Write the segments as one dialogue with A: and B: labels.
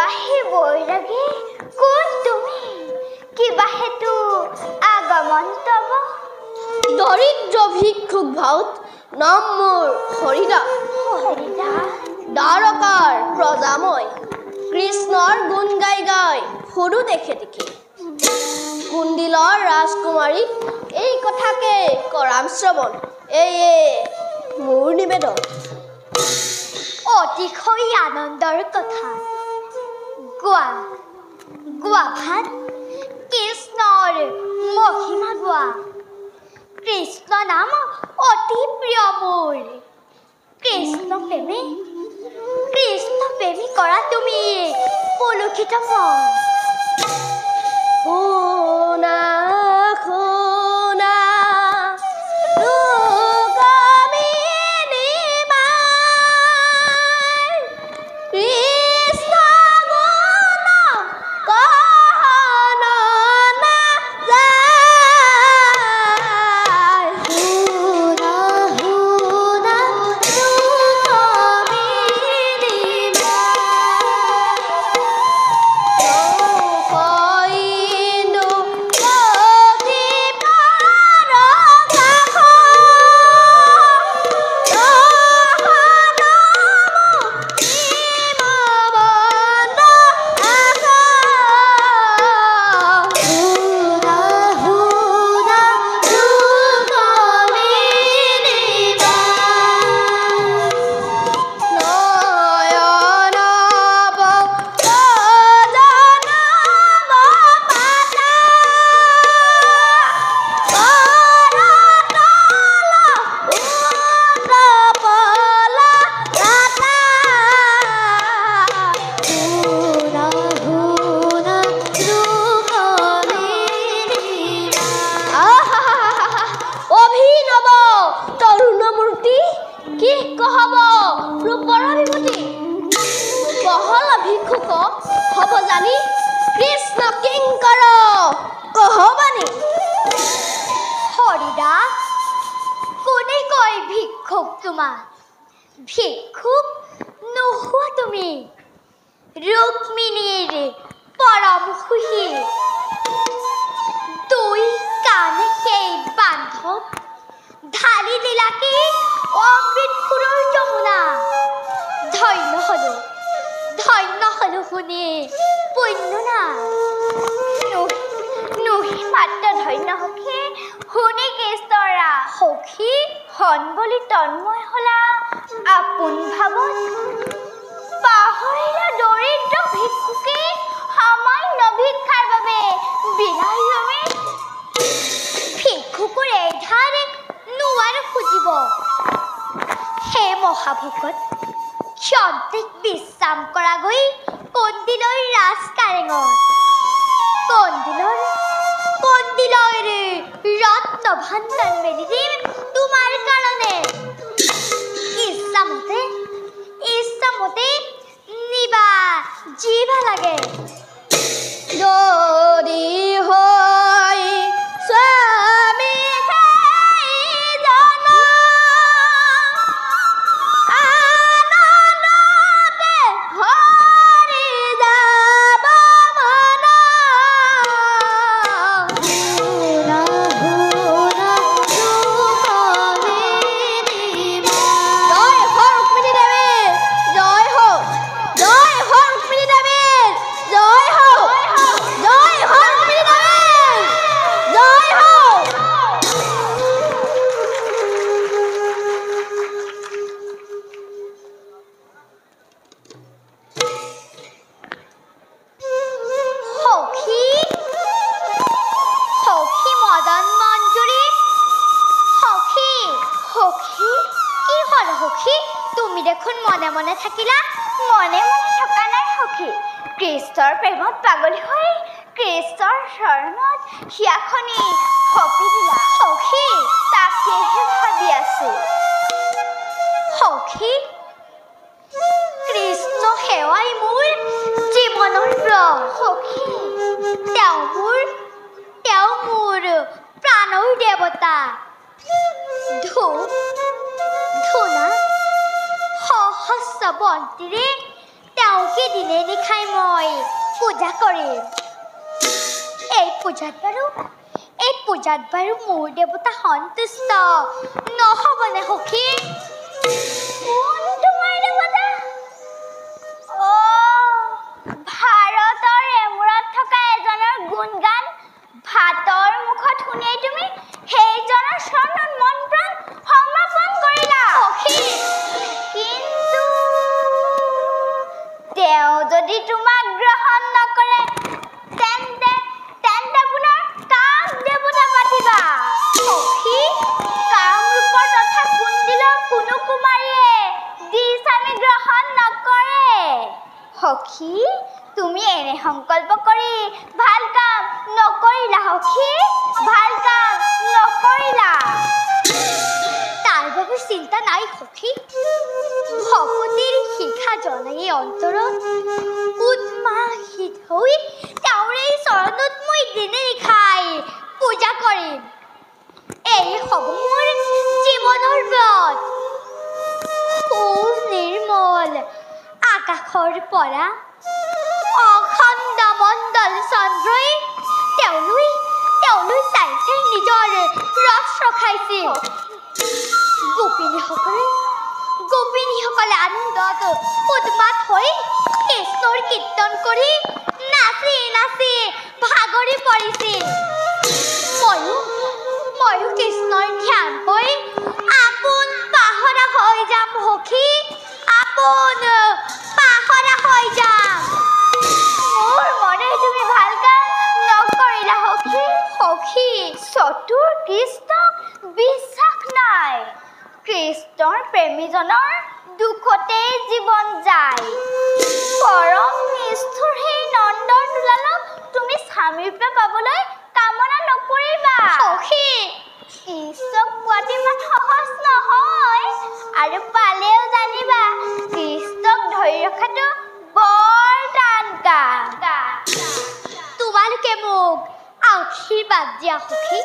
A: কিবাহে বৈৰাগী কোন তুমি কিবাহেতু আগমন তব
B: দৰিদ্ৰ ভিক্ষুক ভাওত নাম মোৰ হৰিদা দ্বাৰকাৰ প্ৰজাময় কৃষ্ণৰ গুণ গাই গাই ফুৰু দেখে দেখে কুণ্ডিলৰ ৰাজকুমাৰী এই কথাকে কৰাম শ্ৰৱণ এই মোৰ নিবেদন
A: অতিশয় আনন্দৰ কথা গোৱা ভাত কৃষ্ণৰ মহিমা গোৱা কৃষ্ণ নাম অতি প্ৰিয় মোৰ কৃষ্ণ প্ৰেমী কৰা তুমি পলুখিত মন
B: শুনা
A: ভিক্ষুক নোহোৱা তুমি ৰুক্মিণীৰ পৰম সুখী তুই কানে সেই বান্ধৱ ঢালি দিলাকে অমৃত ফুলৰ যমুনা ধন্য হলো শুনি পুণ্য না নহি মাত্ৰ ধন্য সখী শুনি কৃষ্ণৰা সখী হন বুলি তন্ময় হলা আপোন ভাৱত পাহৰিলা দৰিদ্ৰ ভিক্ষুকে সামান্য ভিক্ষাৰ বাবে বিলাই ৰমে ভিক্ষুকৰ এধাৰ নোৱাৰো খুজিব হে মহাভোগত ক্ষন্তেক বিশ্ৰাম কৰা গৈ কণ্ডিলৰ ৰাজ কাৰেঙত কণ্ডিলৰ ৰত্ন ভাণ্ডাৰ মেলি দিম তোমাৰ কাৰণে ইচ্ছামতে নিবা জিভা লাগে
B: যদি হয় স্বামী
A: মনে থাকিলা মনে থকা নাই সখী কৃষ্ণৰ প্ৰেমত পাগলী হৈ কৃষ্ণৰ শৰণত হিয়াখনি সপি দিলা সখী তাকেহে ভাবি আছো সখী কৃষ্ণ সেৱাই মোৰ জীৱনৰ প্ৰিয় সখী তেওঁ মোৰ প্ৰাণৰ দেৱতা ধূনা সহস্ৰ বন্তিৰে তেওঁকে দিনে নিশাই মই পূজা কৰিম। এই পূজাত বাৰু মোৰ দেৱতা সন্তুষ্ট নহ'বনে সখী? কোন তোমাৰ দেৱতা? ভাৰতৰ এমূৰত থকা এজনৰ গুণগান ভাতৰ মুখত শুনিয়েই তুমি সেইজনৰ চৰণত মন প্ৰাণ সমৰ্পণ কৰিলা সখী। কিন্তু তেওঁ যদি তোমাক গ্ৰহণ নকৰে তেন্তে পুনৰ কাক দেৱতা পাতিবা সখী? কামৰূপৰ তথা কুণ্ডিলৰ কোনো কুমাৰীয়ে দিছ আমি গ্ৰহণ নকৰে সখী। তুমি এনে সংকল্প কৰি ভাল কাম নকৰিলা সখী, ভাল কাম নকৰিলা। তাৰ বাবে চিন্তা নাই সখী। ভকতিৰ শিখা জনাই অন্তৰত উন্মাসিত হৈ তেওঁৰে চৰণত মই দিনে নিশাই পূজা কৰিম। এই হ'ব মোৰ জীৱনৰ ব্ৰত। সুনিৰ্মল আকাশৰ পৰা অখণ্ড মণ্ডল চন্দ্ৰই তেওঁলৈ চাই চাই নিজৰ ৰথ ৰখাইছিল। গোপিনীসকলে আনন্দত উন্মাদ হৈ কৃষ্ণৰ কীৰ্তন কৰি নাচি নাচি ভাগৰি পৰিছিল। ময়ো কৃষ্ণৰ ধ্যান হৈ আপোন পাহৰা হৈ যাম সখী, আপোন পাহৰা হৈ যাম। মোৰ মনে তুমি ভাল কাম নকৰিলা সখী। চতুৰ কৃষ্ণক বিশ্বাস নাই। কৃষ্ণৰ প্ৰেমীজনৰ দুখতেই জীৱন যায়। পৰম নিষ্ঠুৰ সেই নন্দৰ দুলালক তুমি স্বামীৰূপে পাবলৈ কামনা নকৰিবা সখী। কৃষ্ণক পোৱাটো ইমান সহজ নহয়, আৰু পালেও জানিবা কৃষ্ণক ধৰি ৰখাটো বৰ টান কাম। তোমালোকে মোক আশীৰ্বাদ দিয়া সখী।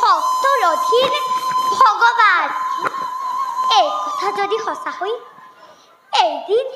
A: ভক্তৰ অধীন ভগৱান এই কথা যদি সঁচা হয় এদিন